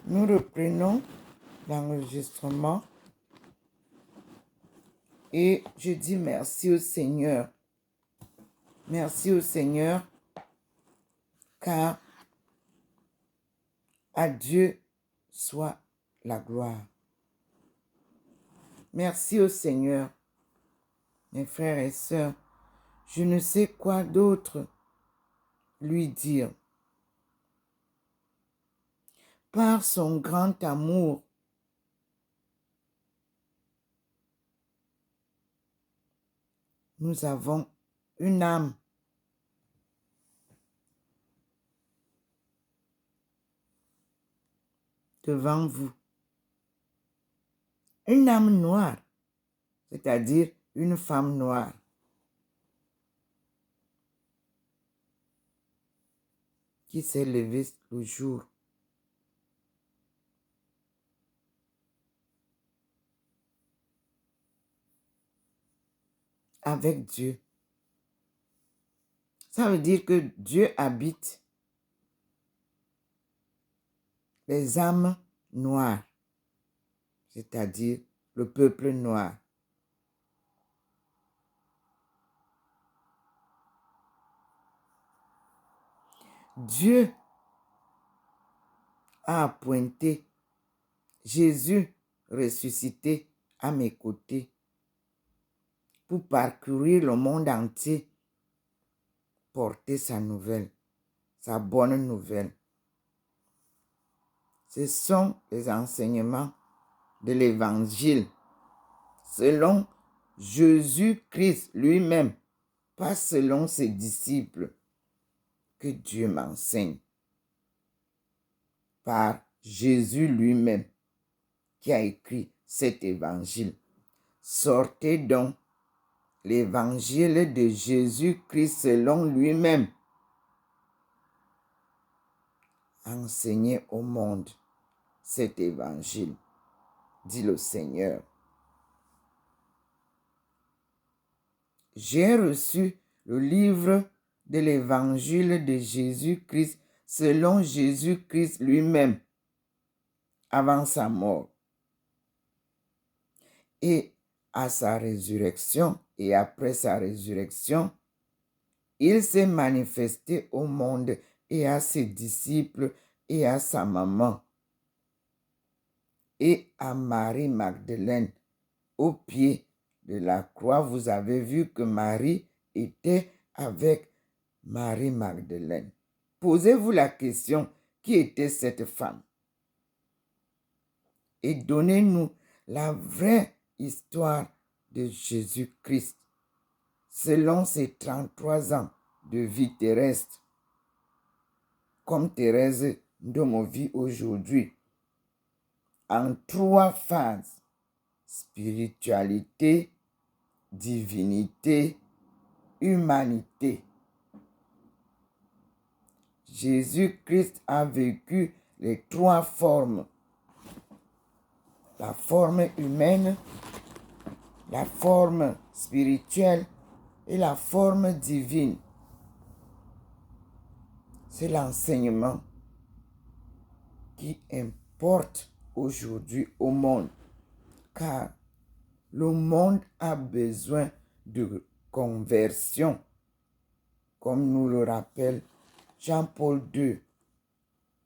Nous reprenons l'enregistrement et je dis merci au Seigneur. Merci au Seigneur car à Dieu soit la gloire. Merci au Seigneur, mes frères et sœurs. Je ne sais quoi d'autre lui dire. Par son grand amour, nous avons une âme devant vous. Une âme noire, c'est-à-dire une femme noire. Qui s'est levée le jour. Avec Dieu. Ça veut dire que Dieu habite les âmes noires, c'est-à-dire le peuple noir. Dieu a appointé Jésus ressuscité à mes côtés pour parcourir le monde entier, porter sa nouvelle, sa bonne nouvelle. Ce sont les enseignements de l'Évangile selon Jésus-Christ lui-même, pas selon ses disciples, que Dieu m'enseigne. Par Jésus lui-même qui a écrit cet évangile. Sortez donc l'évangile de Jésus-Christ selon lui-même. Enseignez au monde cet évangile, dit le Seigneur. J'ai reçu le livre de l'évangile de Jésus-Christ selon Jésus-Christ lui-même avant sa mort. Et à sa résurrection et après sa résurrection, il s'est manifesté au monde et à ses disciples et à sa maman et à Marie-Magdeleine. Au pied de la croix, vous avez vu que Marie était avec Marie-Magdeleine. Posez-vous la question, qui était cette femme? Et donnez-nous la vraie histoire de Jésus-Christ selon ses 33 ans de vie terrestre, comme Thérèse Ndomo vit aujourd'hui, en 3 phases: spiritualité, divinité, humanité. Jésus-Christ a vécu les 3 formes: la forme humaine, la forme spirituelle et la forme divine. C'est l'enseignement qui importe aujourd'hui au monde, car le monde a besoin de conversion, comme nous le rappelle Jean-Paul II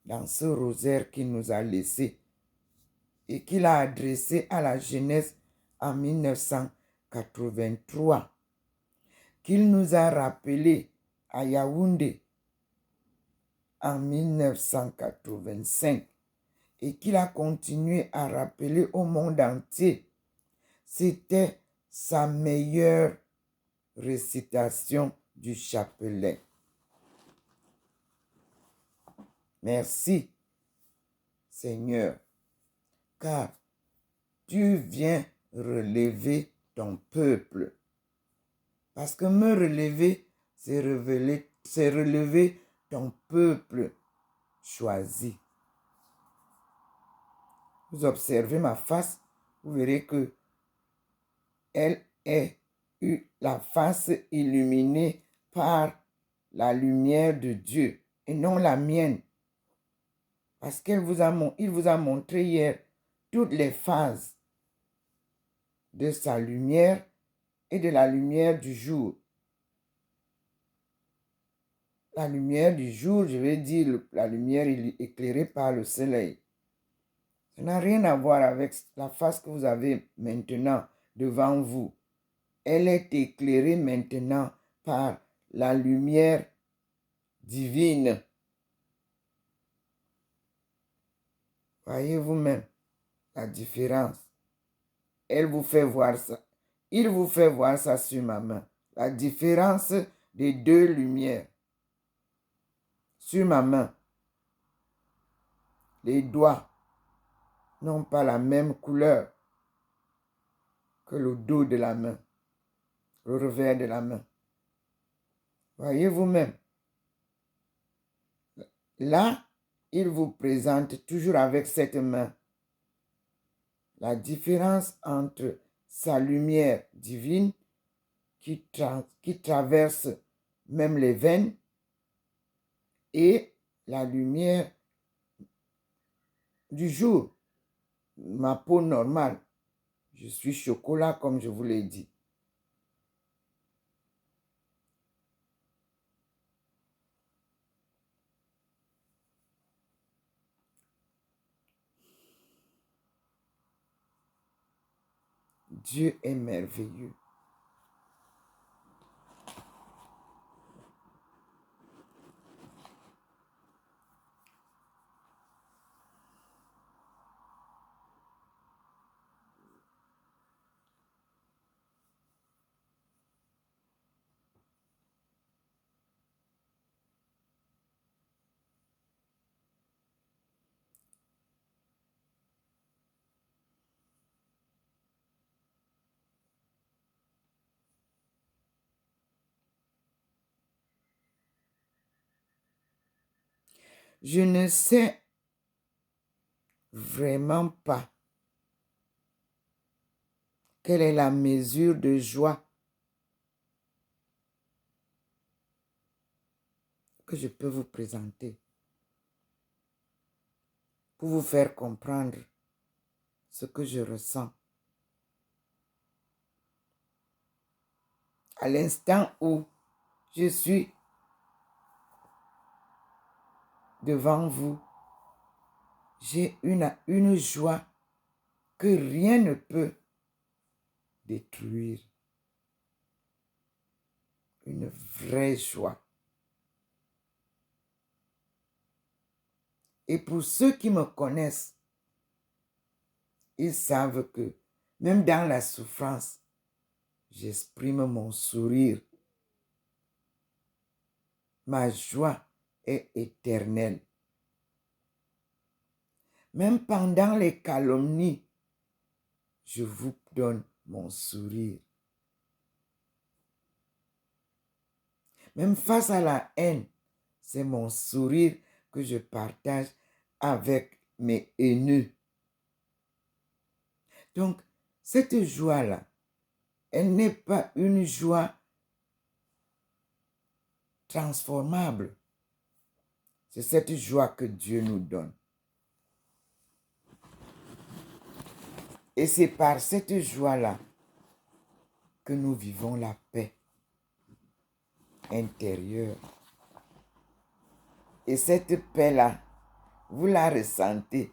dans ce rosaire qu'il nous a laissé et qu'il a adressé à la jeunesse en 1983, qu'il nous a rappelé à Yaoundé en 1985 et qu'il a continué à rappeler au monde entier. C'était sa meilleure récitation du chapelet. Merci, Seigneur, car tu viens relever ton peuple. Parce que me relever, c'est relever ton peuple choisi. Vous observez ma face, vous verrez que elle est la face illuminée par la lumière de Dieu et non la mienne. Parce qu'il vous a montré hier toutes les phases de sa lumière et de la lumière du jour. La lumière du jour, je vais dire la lumière éclairée par le soleil. Ça n'a rien à voir avec la face que vous avez maintenant devant vous. Elle est éclairée maintenant par la lumière divine. Voyez vous-même la différence. Elle vous fait voir ça. Il vous fait voir ça sur ma main. La différence des deux lumières. Sur ma main, les doigts n'ont pas la même couleur que le dos de la main, le revers de la main. Voyez vous-même. Là, il vous présente toujours avec cette main la différence entre sa lumière divine qui traverse même les veines et la lumière du jour. Ma peau normale. Je suis chocolat comme je vous l'ai dit. Dieu est merveilleux. Je ne sais vraiment pas quelle est la mesure de joie que je peux vous présenter pour vous faire comprendre ce que je ressens. À l'instant où je suis devant vous, j'ai une joie que rien ne peut détruire. Une vraie joie. Et pour ceux qui me connaissent, ils savent que même dans la souffrance, j'exprime mon sourire. Ma joie est éternelle. Même pendant les calomnies, je vous donne mon sourire. Même face à la haine, c'est mon sourire que je partage avec mes haineux. Donc, cette joie-là, elle n'est pas une joie transformable. C'est cette joie que Dieu nous donne. Et c'est par cette joie-là que nous vivons la paix intérieure. Et cette paix-là, vous la ressentez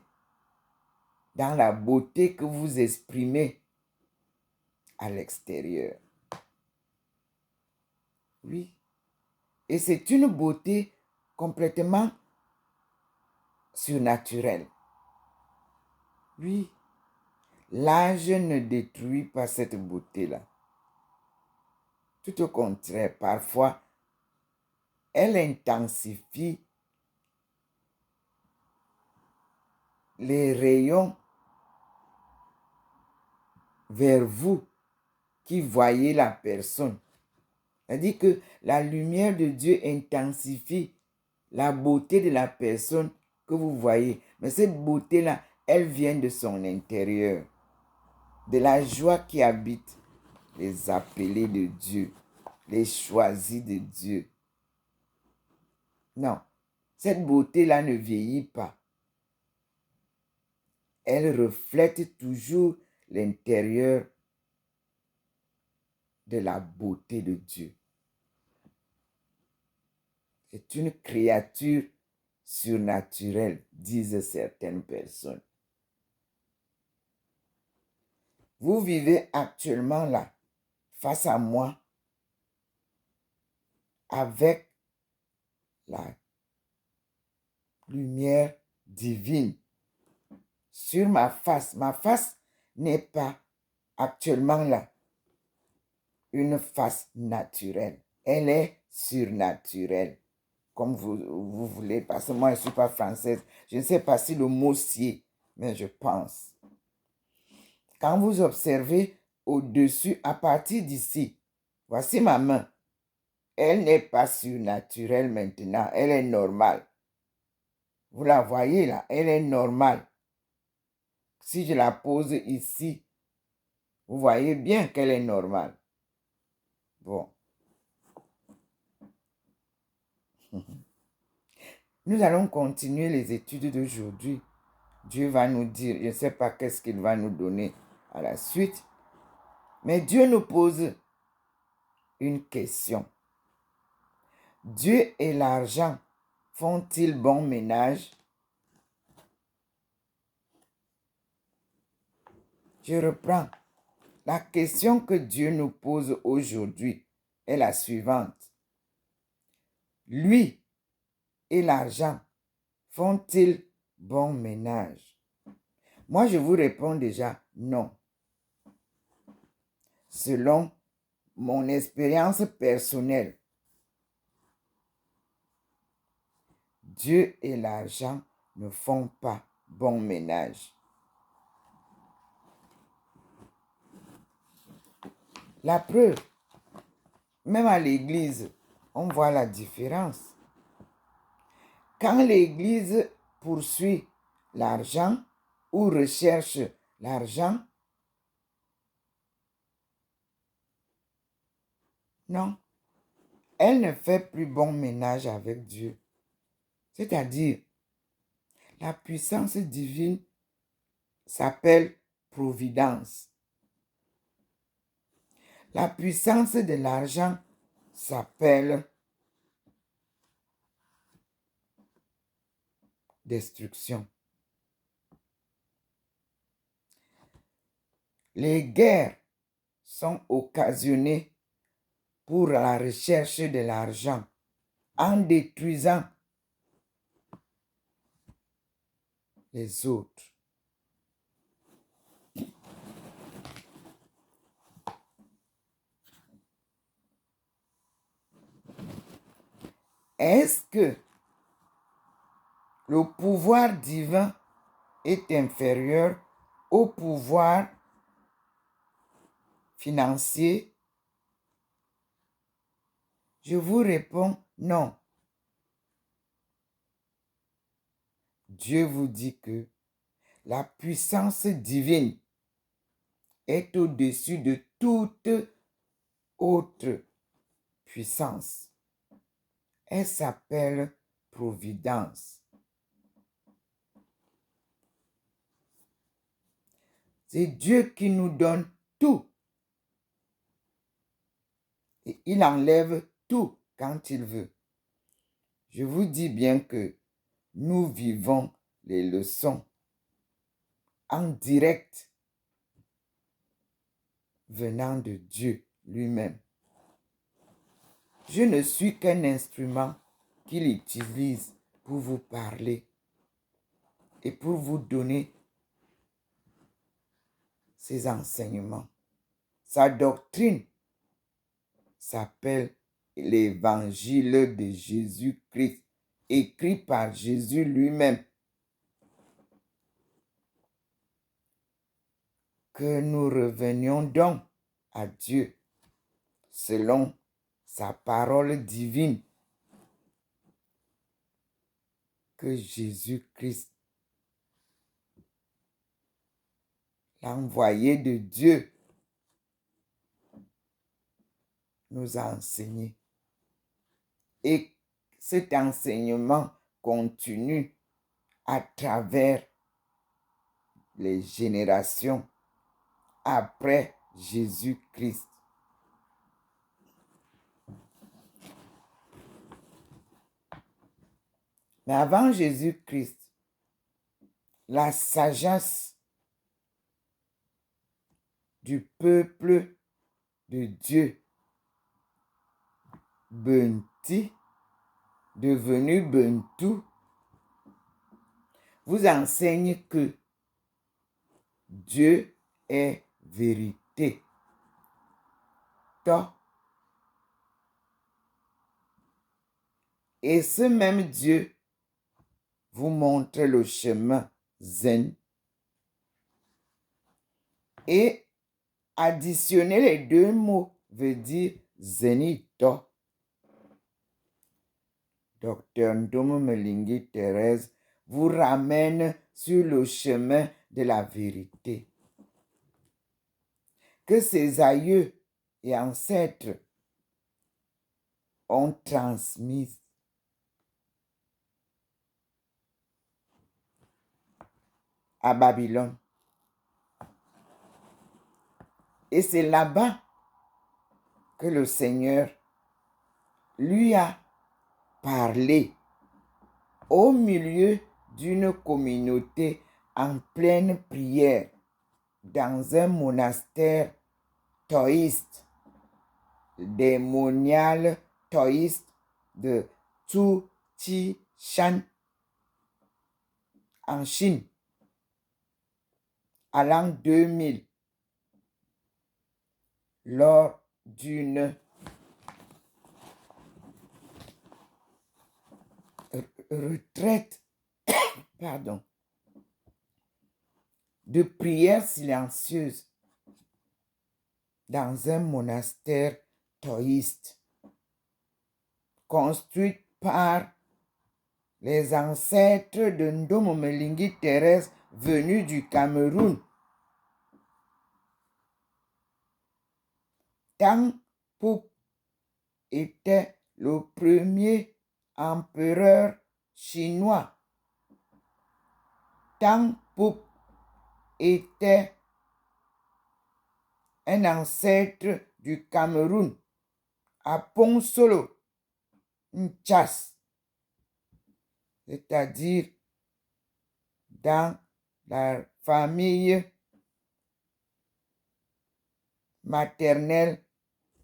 dans la beauté que vous exprimez à l'extérieur. Oui. Et c'est une beauté complètement surnaturelle. Oui. L'âge ne détruit pas cette beauté-là. Tout au contraire, parfois, elle intensifie les rayons vers vous qui voyez la personne. C'est-à-dire que la lumière de Dieu intensifie la beauté de la personne que vous voyez. Mais cette beauté-là, elle vient de son intérieur. De la joie qui habite les appelés de Dieu, les choisis de Dieu. Non, cette beauté-là ne vieillit pas. elle reflète toujours l'intérieur de la beauté de Dieu. C'est une créature surnaturelle, disent certaines personnes. Vous vivez actuellement là, face à moi, avec la lumière divine sur ma face. Ma face n'est pas actuellement là une face naturelle. Elle est surnaturelle, comme vous voulez, parce que moi, je ne suis pas française. Je ne sais pas si le mot sied, mais je pense. Quand vous observez au-dessus, à partir d'ici, voici ma main. Elle n'est pas surnaturelle maintenant, elle est normale. Vous la voyez là, elle est normale. Si je la pose ici, vous voyez bien qu'elle est normale. Bon. Nous allons continuer les études d'aujourd'hui. Dieu va nous dire, je ne sais pas qu'est-ce qu'il va nous donner à la suite, mais Dieu nous pose une question. Dieu et l'argent font-ils bon ménage? Je reprends. La question que Dieu nous pose aujourd'hui est la suivante. Lui et l'argent font-ils bon ménage? Moi, je vous réponds déjà non. Selon mon expérience personnelle, Dieu et l'argent ne font pas bon ménage. La preuve, même à l'église, on voit la différence. Quand l'église poursuit l'argent ou recherche l'argent, non, elle ne fait plus bon ménage avec Dieu. C'est-à-dire, la puissance divine s'appelle providence. La puissance de l'argent s'appelle destruction. Les guerres sont occasionnées pour la recherche de l'argent en détruisant les autres. Est-ce que le pouvoir divin est inférieur au pouvoir financier? Je vous réponds non. Dieu vous dit que la puissance divine est au-dessus de toute autre puissance. Elle s'appelle providence. C'est Dieu qui nous donne tout. Et il enlève tout quand il veut. Je vous dis bien que nous vivons les leçons en direct venant de Dieu lui-même. Je ne suis qu'un instrument qu'il utilise pour vous parler et pour vous donner ses enseignements. Sa doctrine s'appelle l'Évangile de Jésus-Christ, écrit par Jésus lui-même. Que nous revenions donc à Dieu selon sa parole divine, que Jésus-Christ, l'envoyé de Dieu, nous a enseigné. Et cet enseignement continue à travers les générations après Jésus-Christ. Mais avant Jésus-Christ, la sagesse du peuple de Dieu, Benti, devenu Bentu, vous enseigne que Dieu est vérité. Et ce même Dieu vous montre le chemin zen. Et additionner les deux mots veut dire zenito. Docteur Ndomo Melingi Thérèse vous ramène sur le chemin de la vérité que ses aïeux et ancêtres ont transmise à Babylone. Et c'est là-bas que le Seigneur lui a parlé au milieu d'une communauté en pleine prière dans un monastère taoïste, démonial taoïste de Tzu-Chi-Shan en Chine à l'an 2000 lors d'une retraite de prière silencieuse dans un monastère taoïste construit par les ancêtres de Ndomo Melingi Thérèse venus du Cameroun. Tang Poup était le premier empereur chinois. Tang Poup était un ancêtre du Cameroun à Ponsolo, Nchas, c'est-à-dire dans la famille maternelle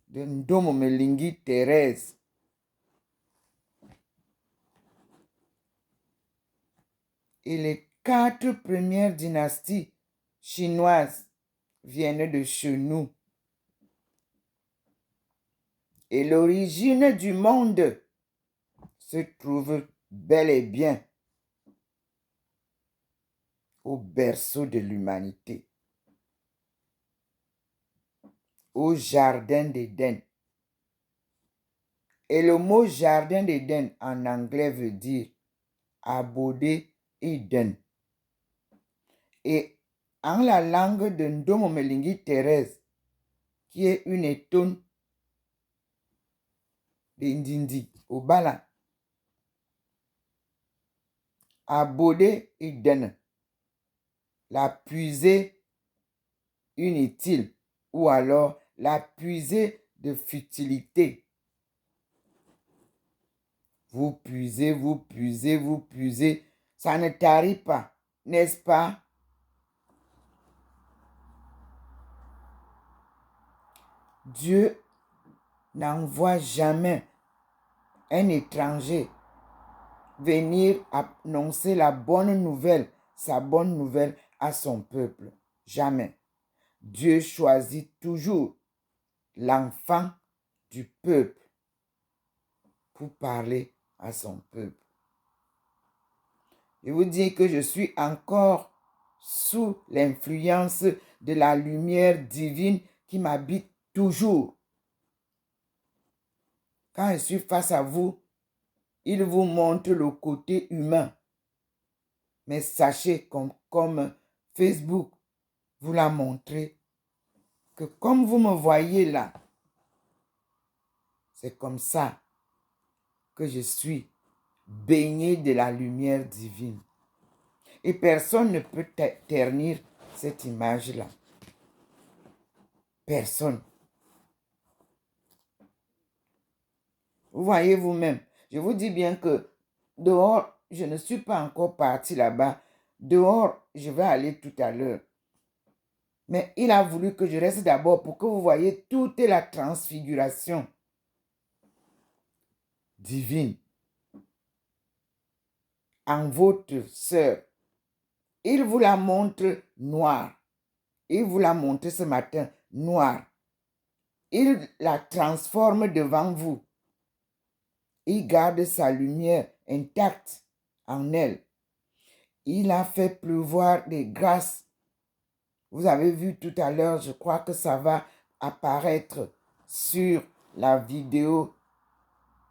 de Ndomo Melingi Thérèse. Et les 4 premières dynasties chinoises viennent de chez nous. Et l'origine du monde se trouve bel et bien au berceau de l'humanité, au jardin d'Éden. Et le mot jardin d'Éden en anglais veut dire Abodé Eden. Et en la langue de Ndomo Melingi Thérèse, qui est une étonne de Ndindi au Bala, Abodé Eden, la puisée inutile ou alors la puisée de futilité. Vous puisez, vous puisez, vous puisez, ça ne tarit pas, n'est-ce pas? Dieu n'envoie jamais un étranger venir annoncer la bonne nouvelle, sa bonne nouvelle à son peuple. Jamais. Dieu choisit toujours l'enfant du peuple pour parler à son peuple. Je vous dis que je suis encore sous l'influence de la lumière divine qui m'habite toujours. Quand je suis face à vous, il vous montre le côté humain. Mais sachez, comme Facebook vous l'a montré, que comme vous me voyez là, c'est comme ça que je suis baigné de la lumière divine. Et personne ne peut ternir cette image-là. Personne. Vous voyez vous-même. Je vous dis bien que dehors, je ne suis pas encore parti là-bas. Dehors, je vais aller tout à l'heure. Mais il a voulu que je reste d'abord pour que vous voyez toute la transfiguration divine en votre sœur. Il vous la montre noire. Il vous l'a montré ce matin noire. Il la transforme devant vous. Il garde sa lumière intacte en elle. Il a fait pleuvoir des grâces. Vous avez vu tout à l'heure, je crois que ça va apparaître sur la vidéo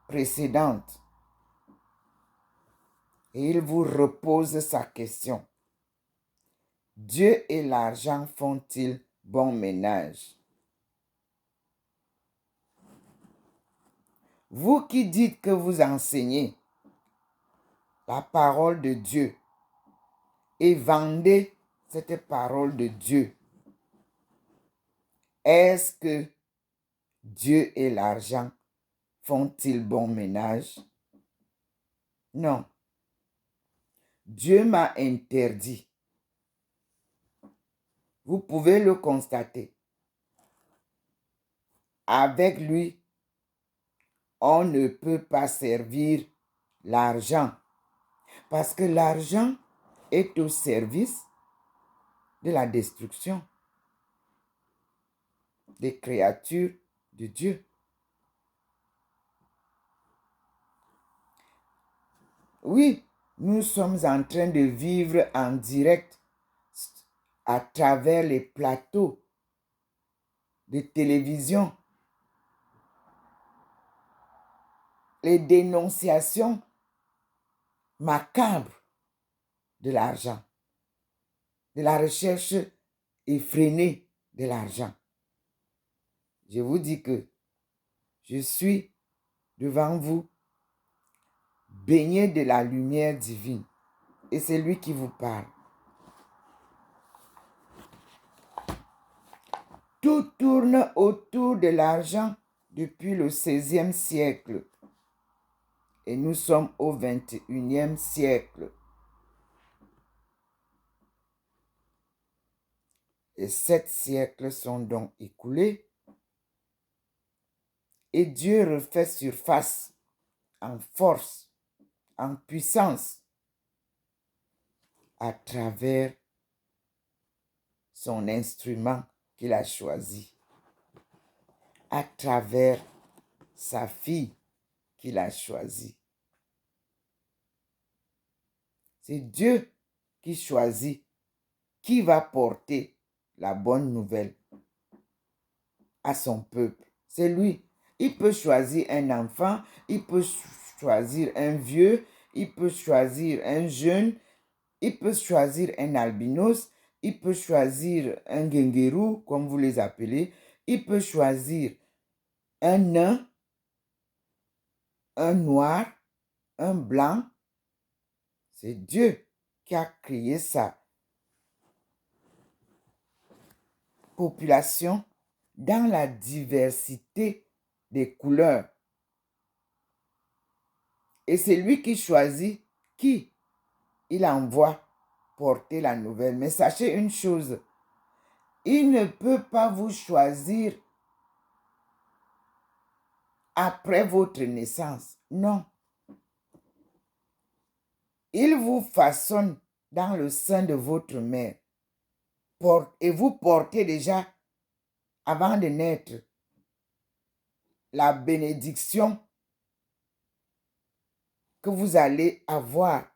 précédente. Et il vous repose sa question. Dieu et l'argent font-ils bon ménage? Vous qui dites que vous enseignez la parole de Dieu et vendez cette parole de Dieu, est-ce que Dieu et l'argent font-ils bon ménage? Non. Dieu m'a interdit. Vous pouvez le constater. Avec lui, on ne peut pas servir l'argent parce que l'argent est au service de la destruction des créatures de Dieu. Oui, nous sommes en train de vivre en direct à travers les plateaux de télévision. Les dénonciations macabres de l'argent, de la recherche effrénée de l'argent. Je vous dis que je suis devant vous, baigné de la lumière divine. Et c'est lui qui vous parle. Tout tourne autour de l'argent depuis le 16e siècle. Et nous sommes au 21e siècle. Et 7 siècles sont donc écoulés. Et Dieu refait surface en force, en puissance, à travers son instrument qu'il a choisi, à travers sa fille qu'il a choisie. C'est Dieu qui choisit qui va porter la bonne nouvelle à son peuple. C'est lui. Il peut choisir un enfant, il peut choisir un vieux, il peut choisir un jeune, il peut choisir un albinos, il peut choisir un guenguerou, comme vous les appelez, il peut choisir un nain, un noir, un blanc. C'est Dieu qui a créé sa population dans la diversité des couleurs. Et c'est lui qui choisit qui il envoie porter la nouvelle. Mais sachez une chose, il ne peut pas vous choisir après votre naissance. Non. Il vous façonne dans le sein de votre mère. Et vous portez déjà, avant de naître, la bénédiction que vous allez avoir,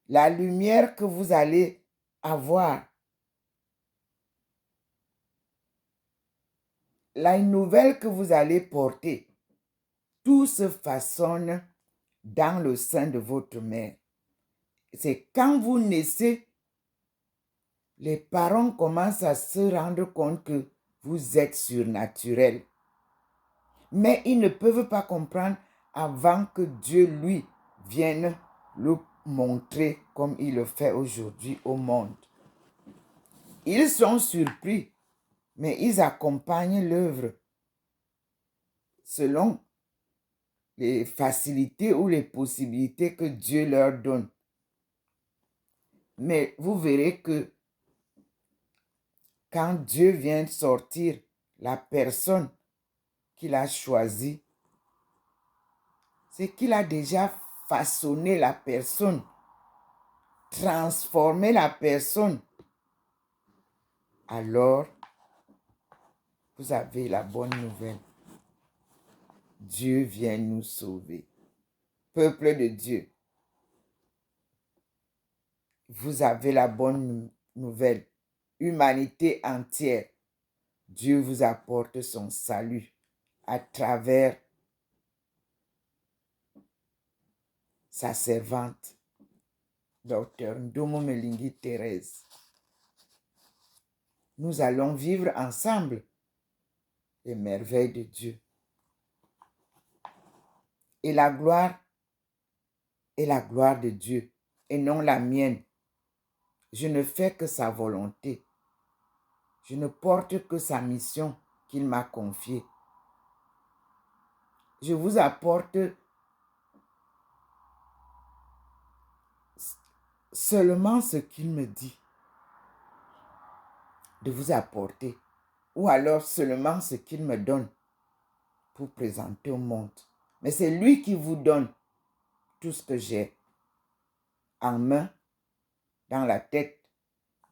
la lumière que vous allez avoir, la nouvelle que vous allez porter. Tout se façonne dans le sein de votre mère. C'est quand vous naissez, les parents commencent à se rendre compte que vous êtes surnaturel. Mais ils ne peuvent pas comprendre avant que Dieu, lui, vienne le montrer comme il le fait aujourd'hui au monde. Ils sont surpris, mais ils accompagnent l'œuvre selon les facilités ou les possibilités que Dieu leur donne. Mais vous verrez que quand Dieu vient sortir la personne qu'il a choisie, c'est qu'il a déjà façonné la personne, transformé la personne. Alors, vous avez la bonne nouvelle. Dieu vient nous sauver. Peuple de Dieu, vous avez la bonne nouvelle. Humanité entière, Dieu vous apporte son salut à travers sa servante, Dr Ndomo Melingi Thérèse. Nous allons vivre ensemble les merveilles de Dieu. Et la gloire est la gloire de Dieu et non la mienne. Je ne fais que sa volonté. Je ne porte que sa mission qu'il m'a confiée. Je vous apporte seulement ce qu'il me dit de vous apporter, ou alors seulement ce qu'il me donne pour présenter au monde. Mais c'est lui qui vous donne tout ce que j'ai en main, dans la tête,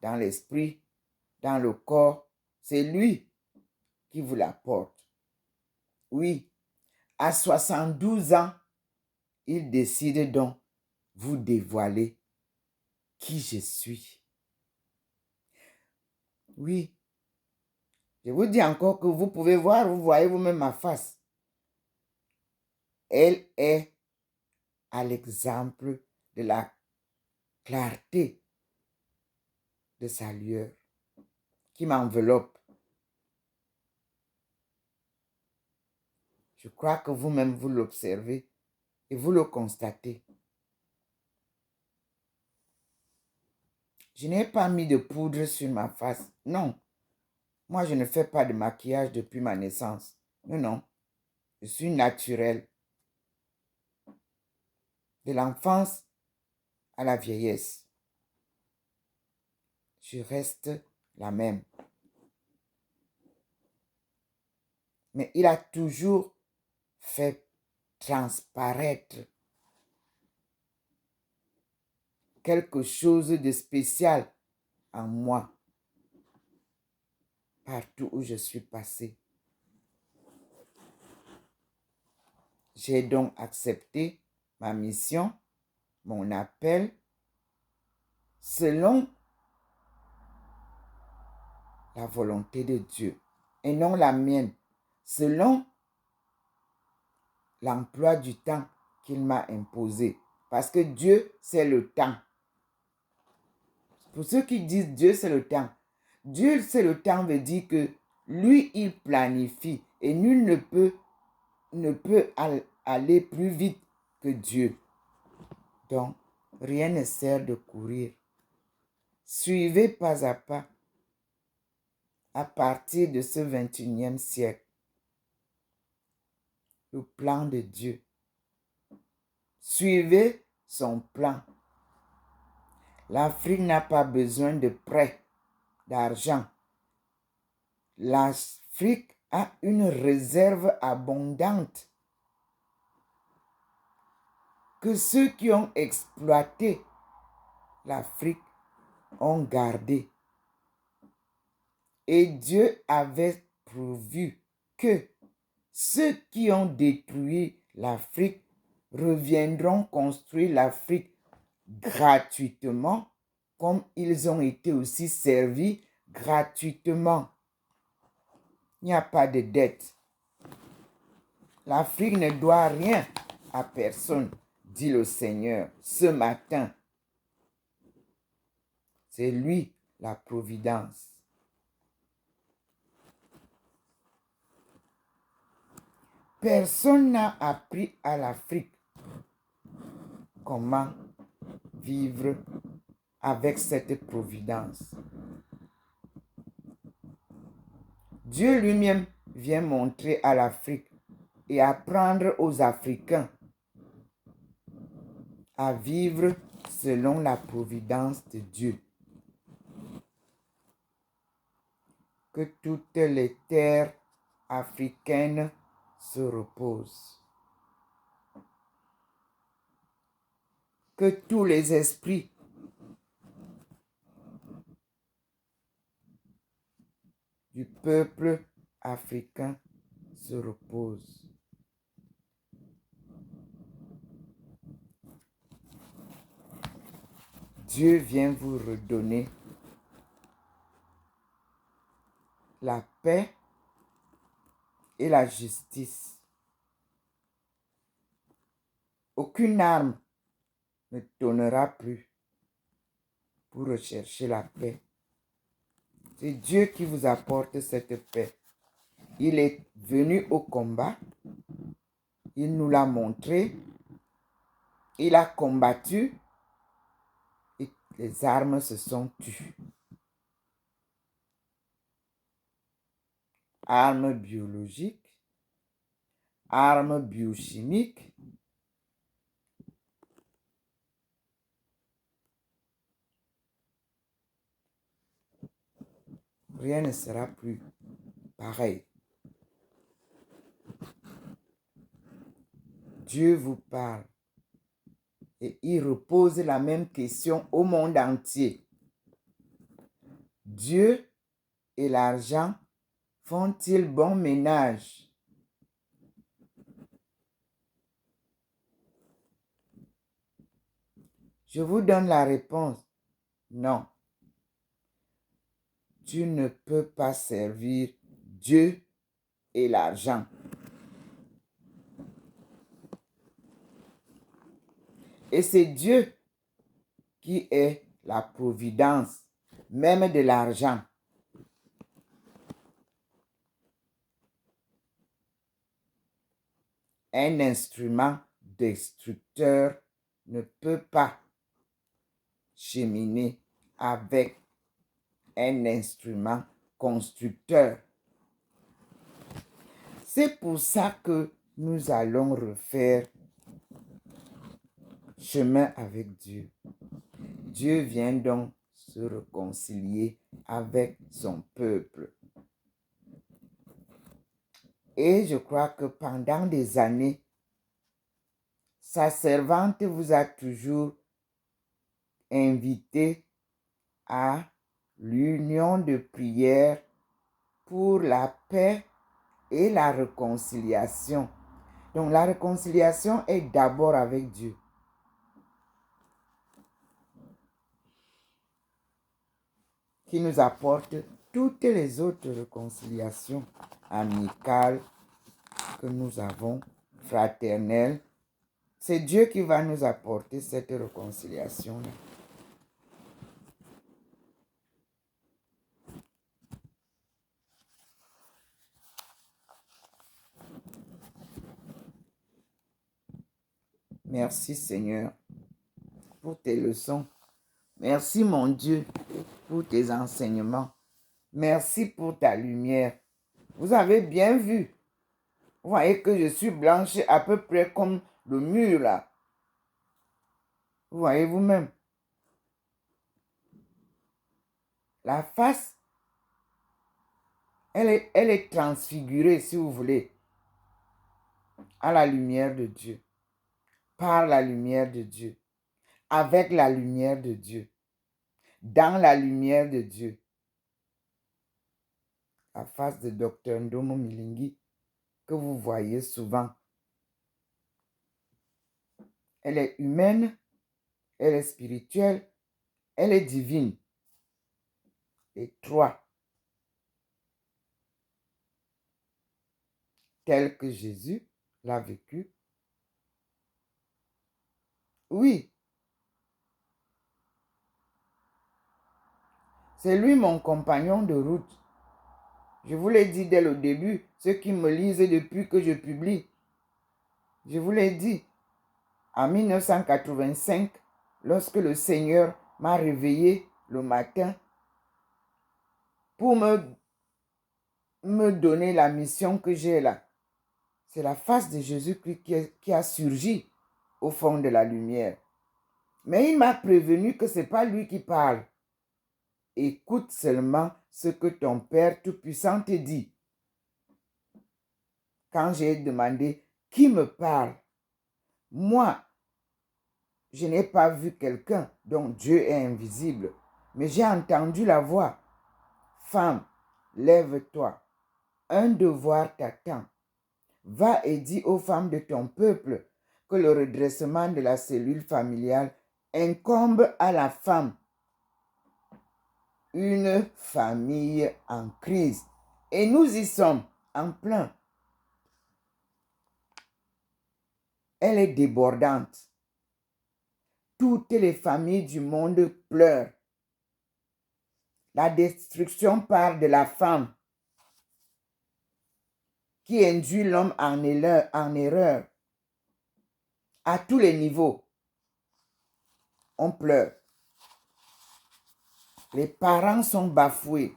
dans l'esprit, dans le corps. C'est lui qui vous l'apporte. Oui, à 72 ans, il décide donc vous dévoiler qui je suis. Oui, je vous dis encore que vous pouvez voir, vous voyez vous-même ma face. Elle est à l'exemple de la clarté de sa lueur qui m'enveloppe. Je crois que vous-même vous l'observez et vous le constatez. Je n'ai pas mis de poudre sur ma face. Non. Moi, je ne fais pas de maquillage depuis ma naissance. Non, non. Je suis naturelle. De l'enfance à la vieillesse. Je reste la même. Mais il a toujours fait transparaître quelque chose de spécial en moi partout où je suis passée. J'ai donc accepté ma mission, mon appel, selon la volonté de Dieu et non la mienne, selon l'emploi du temps qu'il m'a imposé. Parce que Dieu, c'est le temps. Pour ceux qui disent Dieu, c'est le temps. Dieu, c'est le temps veut dire que lui, il planifie et nul ne peut aller plus vite que Dieu. Donc, rien ne sert de courir. Suivez pas à pas à partir de ce 21e siècle le plan de Dieu. Suivez son plan. L'Afrique n'a pas besoin de prêts, d'argent. L'Afrique a une réserve abondante que ceux qui ont exploité l'Afrique ont gardé. Et Dieu avait prévu que ceux qui ont détruit l'Afrique reviendront construire l'Afrique gratuitement, comme ils ont été aussi servis gratuitement. Il n'y a pas de dette. L'Afrique ne doit rien à personne, dit le Seigneur ce matin. C'est lui la providence. Personne n'a appris à l'Afrique comment vivre avec cette providence. Dieu lui-même vient montrer à l'Afrique et apprendre aux Africains à vivre selon la providence de Dieu. Que toutes les terres africaines se reposent. Que tous les esprits du peuple africain se reposent. Dieu vient vous redonner la paix et la justice. Aucune arme ne tonnera plus pour rechercher la paix. C'est Dieu qui vous apporte cette paix. Il est venu au combat. Il nous l'a montré. Il a combattu. Et les armes se sont tues. Armes biologiques, armes biochimiques, rien ne sera plus pareil. Dieu vous parle et il repose la même question au monde entier. Dieu et l'argent font-ils bon ménage? Je vous donne la réponse. Non. Tu ne peux pas servir Dieu et l'argent. Et c'est Dieu qui est la providence, même de l'argent. Un instrument destructeur ne peut pas cheminer avec un instrument constructeur. C'est pour ça que nous allons refaire chemin avec Dieu. Dieu vient donc se réconcilier avec son peuple. Et je crois que pendant des années, sa servante vous a toujours invité à l'union de prière pour la paix et la réconciliation. Donc la réconciliation est d'abord avec Dieu. Qui nous apporte toutes les autres réconciliations amicales que nous avons, fraternelles. C'est Dieu qui va nous apporter cette réconciliation-là. Merci Seigneur pour tes leçons. Merci mon Dieu pour tes enseignements. Merci pour ta lumière. Vous avez bien vu. Vous voyez que je suis blanche à peu près comme le mur là. Vous voyez vous-même. La face, elle est transfigurée, si vous voulez, à la lumière de Dieu, par la lumière de Dieu, avec la lumière de Dieu, dans la lumière de Dieu. La face de Dr. Ndomo Milingi, que vous voyez souvent, elle est humaine, elle est spirituelle, elle est divine. Les trois, tel que Jésus l'a vécu. Oui, c'est lui mon compagnon de route. Je vous l'ai dit dès le début, ceux qui me lisent depuis que je publie. Je vous l'ai dit, en 1985, lorsque le Seigneur m'a réveillé le matin pour me donner la mission que j'ai là. C'est la face de Jésus-Christ qui a surgi au fond de la lumière. Mais il m'a prévenu que ce n'est pas lui qui parle. Écoute seulement ce que ton Père Tout-Puissant te dit. Quand j'ai demandé qui me parle, moi, je n'ai pas vu quelqu'un dont Dieu est invisible, mais j'ai entendu la voix. Femme, lève-toi. Un devoir t'attend. Va et dis aux femmes de ton peuple que le redressement de la cellule familiale incombe à la femme. Une famille en crise. Et nous y sommes en plein. Elle est débordante. Toutes les familles du monde pleurent. La destruction part de la femme qui induit l'homme en erreur. À tous les niveaux, on pleure. Les parents sont bafoués.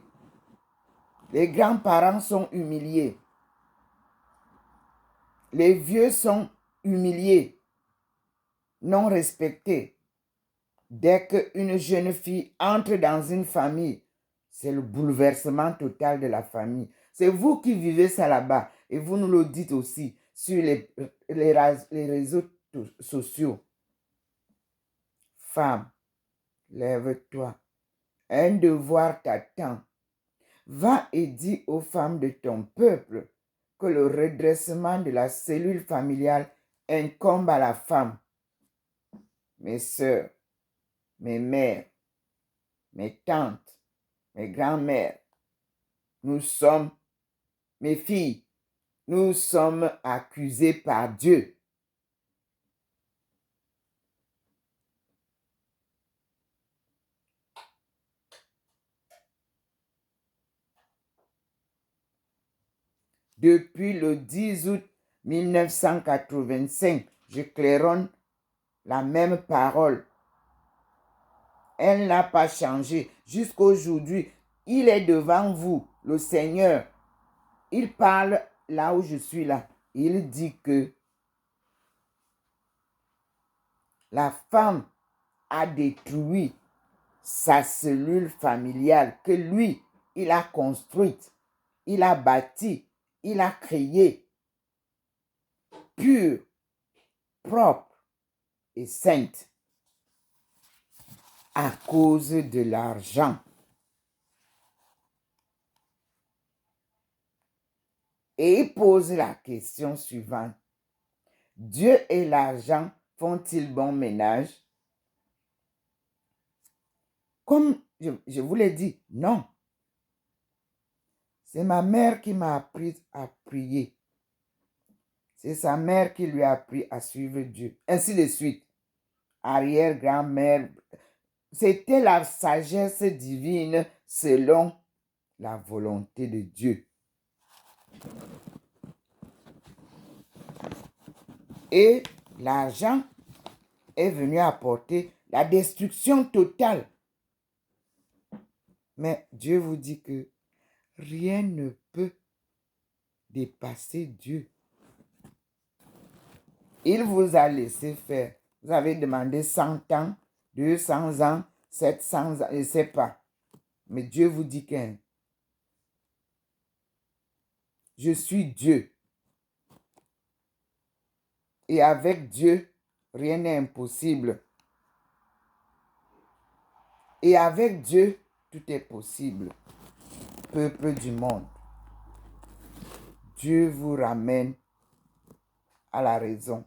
Les grands-parents sont humiliés. Les vieux sont humiliés, non respectés. Dès qu'une jeune fille entre dans une famille, c'est le bouleversement total de la famille. C'est vous qui vivez ça là-bas et vous nous le dites aussi sur les réseaux sociaux. Femme, lève-toi. Un devoir t'attend. Va et dis aux femmes de ton peuple que le redressement de la cellule familiale incombe à la femme. Mes sœurs, mes mères, mes tantes, mes grands-mères, nous sommes, mes filles, nous sommes accusés par Dieu. Depuis le 10 août 1985, je claironne la même parole. Elle n'a pas changé jusqu'à aujourd'hui. Il est devant vous, le Seigneur. Il parle là où je suis là. Il dit que la femme a détruit sa cellule familiale que lui, il a construite, il a bâti, il a créé, pure, propre et sainte, à cause de l'argent. Et il pose la question suivante. Dieu et l'argent font-ils bon ménage? Comme je vous l'ai dit, non. C'est ma mère qui m'a appris à prier. C'est sa mère qui lui a appris à suivre Dieu. Ainsi de suite. Arrière-grand-mère. C'était la sagesse divine selon la volonté de Dieu. Et l'argent est venu apporter la destruction totale. Mais Dieu vous dit que rien ne peut dépasser Dieu. Il vous a laissé faire. Vous avez demandé 100 ans, 200 ans, 700 ans, je ne sais pas. Mais Dieu vous dit que je suis Dieu. Et avec Dieu, rien n'est impossible. Et avec Dieu, tout est possible. Peuple du monde, Dieu vous ramène à la raison.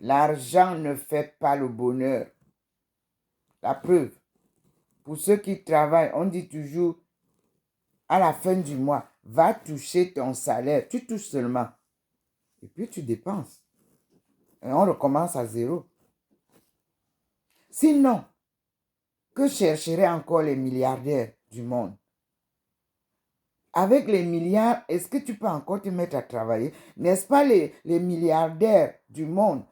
L'argent ne fait pas le bonheur. La preuve, pour ceux qui travaillent, on dit toujours, à la fin du mois, va toucher ton salaire. Tu touches seulement. Et puis tu dépenses. Et on recommence à zéro. Sinon, que chercheraient encore les milliardaires du monde? Avec les milliards, est-ce que tu peux encore te mettre à travailler? N'est-ce pas les milliardaires du monde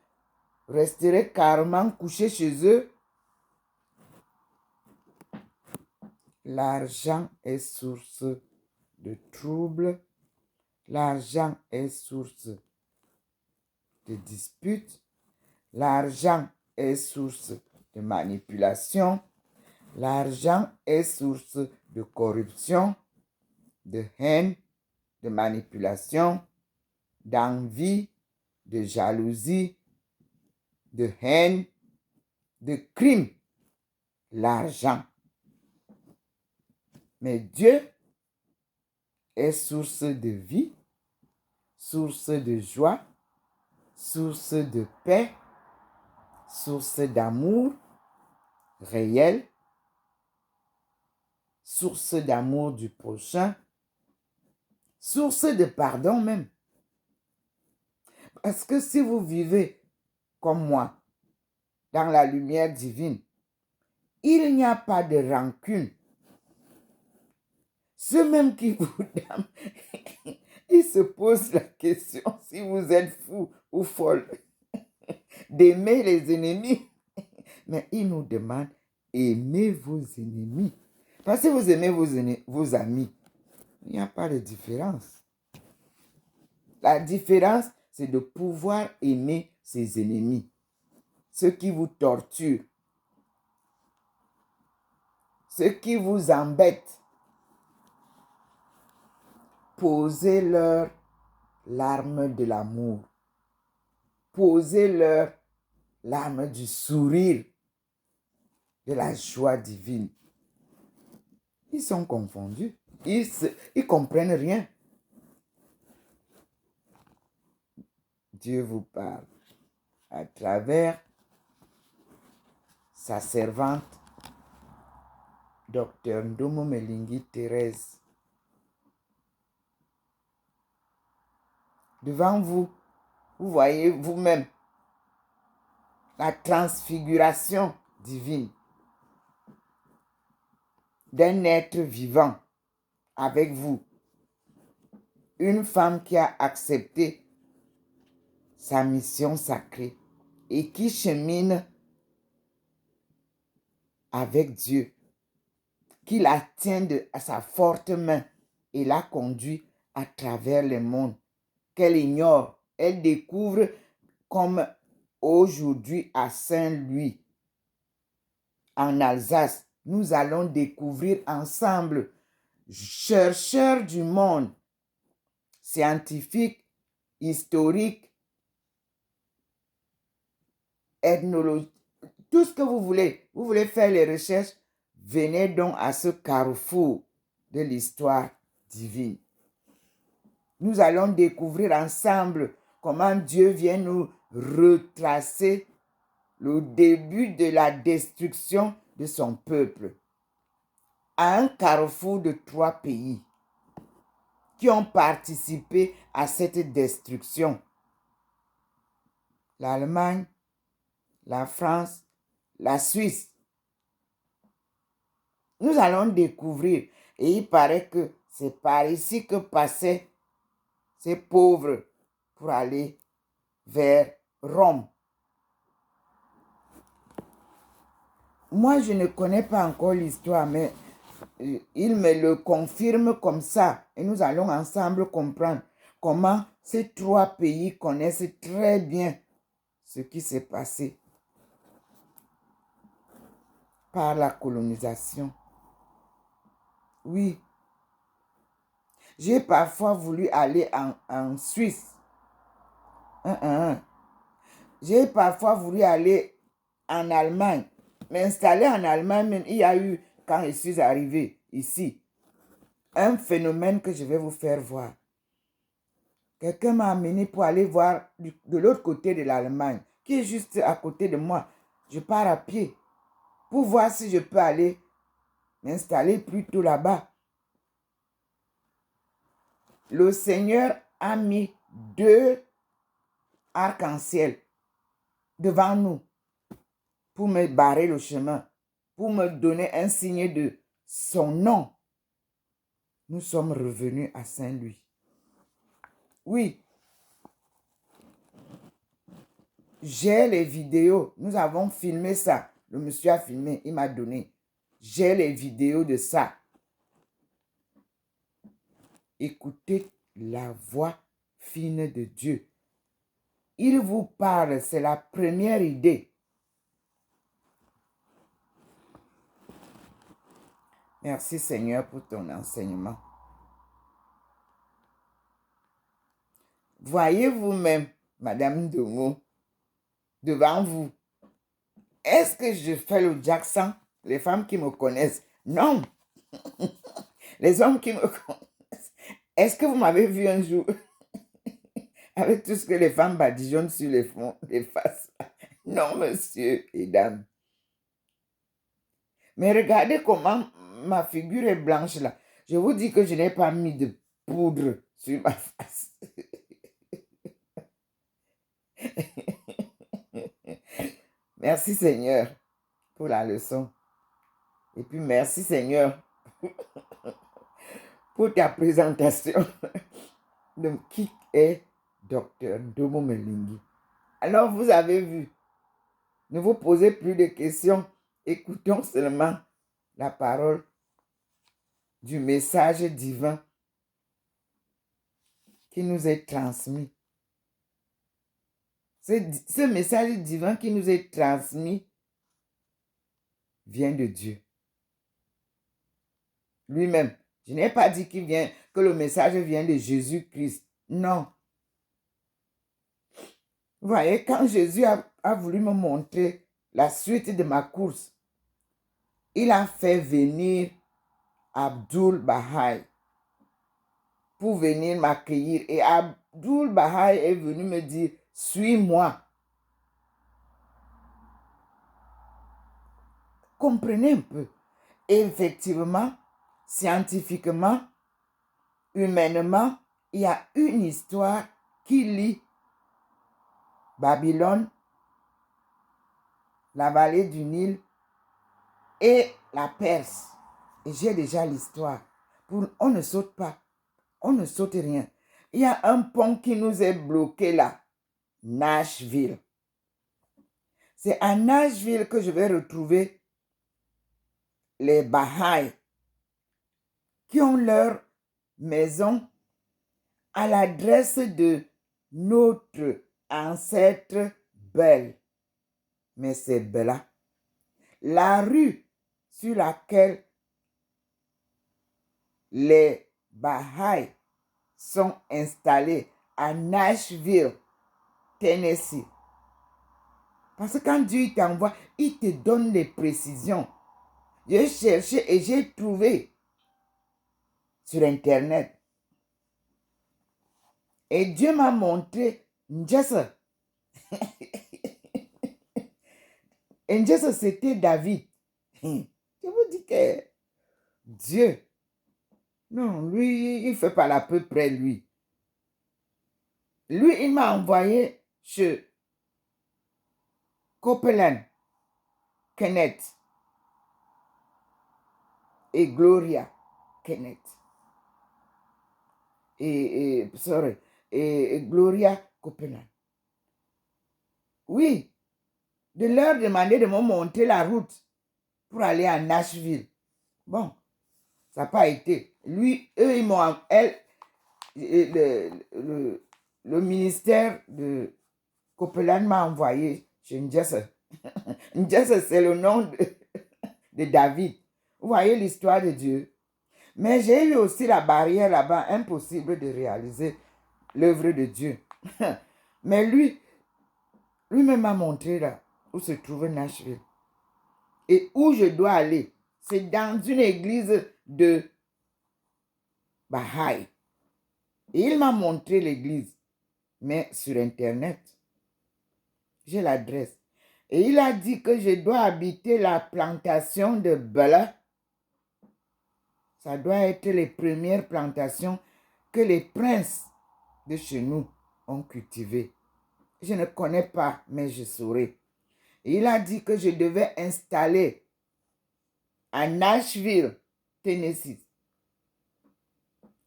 resteraient carrément couchés chez eux. L'argent est source de troubles. L'argent est source de disputes. L'argent est source de manipulation. L'argent est source de corruption, de haine, de manipulation, d'envie, de jalousie, de haine, de crime. L'argent. Mais Dieu est source de vie, source de joie, source de paix, source d'amour réel, source d'amour du prochain, source de pardon même. Parce que si vous vivez comme moi, dans la lumière divine, il n'y a pas de rancune. Ceux même qui vous damnent, ils se posent la question si vous êtes fou ou folle d'aimer les ennemis. Mais il nous demande, aimez vos ennemis. Parce que si vous aimez vos amis, il n'y a pas de différence. La différence, c'est de pouvoir aimer ses ennemis. Ceux qui vous torturent, ceux qui vous embêtent. Posez-leur l'arme de l'amour. Posez-leur l'arme du sourire, de la joie divine. Ils sont confondus. Ils comprennent rien. Dieu vous parle à travers sa servante, Dr Ndomo Melingi Thérèse. Devant vous, vous voyez vous-même la transfiguration divine d'un être vivant avec vous. Une femme qui a accepté sa mission sacrée et qui chemine avec Dieu, qui la tient à sa forte main et la conduit à travers le monde, qu'elle ignore. Elle découvre comme aujourd'hui à Saint-Louis, en Alsace, nous allons découvrir ensemble, chercheurs du monde, scientifiques, historiques, ethnologiques, tout ce que vous voulez. Vous voulez faire les recherches, venez donc à ce carrefour de l'histoire divine. Nous allons découvrir ensemble comment Dieu vient nous retracer le début de la destruction de son peuple à un carrefour de 3 pays qui ont participé à cette destruction. L'Allemagne, la France, la Suisse. Nous allons découvrir, et il paraît que c'est par ici que passaient ces pauvres pour aller vers Rome. Moi, je ne connais pas encore l'histoire, mais il me le confirme comme ça. Et nous allons ensemble comprendre comment ces 3 pays connaissent très bien ce qui s'est passé par la colonisation. Oui. J'ai parfois voulu aller en Suisse. J'ai parfois voulu aller en Allemagne. M'installer en Allemagne, même, il y a eu, quand je suis arrivé ici, un phénomène que je vais vous faire voir. Quelqu'un m'a amené pour aller voir de l'autre côté de l'Allemagne, qui est juste à côté de moi. Je pars à pied pour voir si je peux aller m'installer plutôt là-bas. Le Seigneur a mis 2 arcs-en-ciel devant nous pour me barrer le chemin, pour me donner un signe de son nom. Nous sommes revenus à Saint-Louis. Oui. J'ai les vidéos. Nous avons filmé ça. Le monsieur a filmé, il m'a donné. J'ai les vidéos de ça. Écoutez la voix fine de Dieu. Il vous parle, c'est la première idée. Merci Seigneur pour ton enseignement. Voyez vous-même, Madame Domo, devant vous. Est-ce que je fais le Jackson? Les femmes qui me connaissent. Non. Les hommes qui me connaissent. Est-ce que vous m'avez vu un jour avec tout ce que les femmes badigeonnent sur les fonds, les faces? Non, monsieur et dames. Mais regardez comment ma figure est blanche là. Je vous dis que je n'ai pas mis de poudre sur ma face. Merci Seigneur pour la leçon. Et puis merci Seigneur pour ta présentation de qui est Docteur Domo Melingi. Alors vous avez vu, ne vous posez plus de questions. Écoutons seulement la parole du message divin qui nous est transmis. Ce message divin qui nous est transmis vient de Dieu. Lui-même. Je n'ai pas dit que le message vient de Jésus-Christ. Non. Vous voyez, quand Jésus a voulu me montrer la suite de ma course, il a fait venir Abdul Bahai pour venir m'accueillir. Et Abdul Bahai est venu me dire, suis-moi. Comprenez un peu. Et effectivement, scientifiquement, humainement, il y a une histoire qui lie Babylone, la vallée du Nil et la Perse. Et j'ai déjà l'histoire. On ne saute pas. On ne saute rien. Il y a un pont qui nous est bloqué là. Nashville. C'est à Nashville que je vais retrouver les Bahai qui ont leur maison à l'adresse de notre ancêtre Bel. Mais c'est Bella. La rue sur laquelle les Bahai sont installés à Nashville, Tennessee. Parce que quand Dieu t'envoie, il te donne les précisions. J'ai cherché et j'ai trouvé sur Internet. Et Dieu m'a montré Njessa. Et Njessa, c'était David. Je vous dis que Dieu, non, lui, il ne fait pas l'à peu près, lui. Lui, il m'a envoyé chez Copeland, Kenneth et Gloria Kenneth. Et Gloria Copeland. Oui, de leur demander de me montrer la route pour aller à Nashville. Bon, ça n'a pas été. Lui, eux, ils m'ont... Le ministère de Copeland m'a envoyé chez Njessa. Njessa, c'est le nom de David. Vous voyez l'histoire de Dieu. Mais j'ai eu aussi la barrière là-bas, impossible de réaliser l'œuvre de Dieu. Mais lui-même m'a montré là où se trouve Nashville. Et où je dois aller, c'est dans une église de Bahai. Et il m'a montré l'église, mais sur Internet. J'ai l'adresse. Et il a dit que je dois habiter la plantation de Bella. Ça doit être les premières plantations que les princes de chez nous ont cultivées. Je ne connais pas, mais je saurai. Et il a dit que je devais installer à Nashville, Tennessee,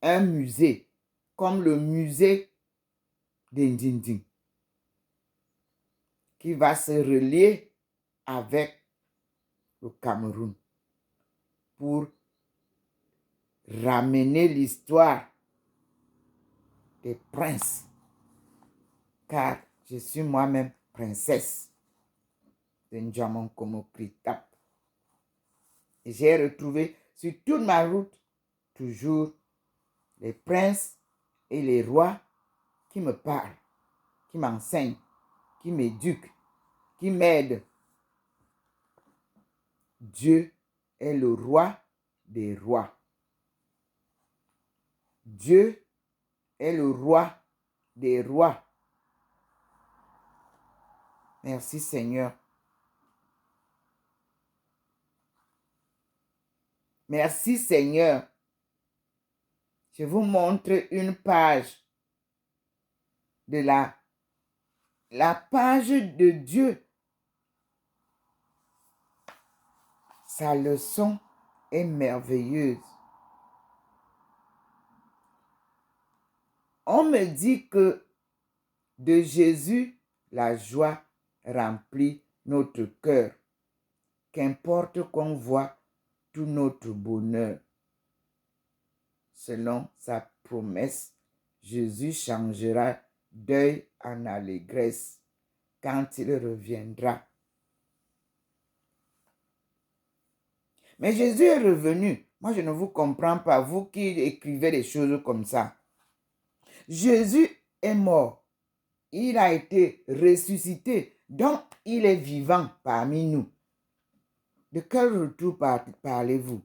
un musée, comme le musée d'Indindin. qui va se relier avec le Cameroun pour ramener l'histoire des princes, car je suis moi-même princesse de N'Djamena-Komo-Kritap. Et j'ai retrouvé sur toute ma route toujours les princes et les rois qui me parlent, qui m'enseignent, qui m'éduquent, qui m'aident. Dieu est le roi des rois. Dieu est le roi des rois. Merci Seigneur. Merci Seigneur. Je vous montre une page de la page de Dieu. Sa leçon est merveilleuse. On me dit que de Jésus, la joie remplit notre cœur. Qu'importe qu'on voit tout notre bonheur. Selon sa promesse, Jésus changera deuil en allégresse quand il reviendra. Mais Jésus est revenu. Moi, je ne vous comprends pas, vous qui écrivez des choses comme ça. Jésus est mort. Il a été ressuscité. Donc, il est vivant parmi nous. De quel retour parlez-vous?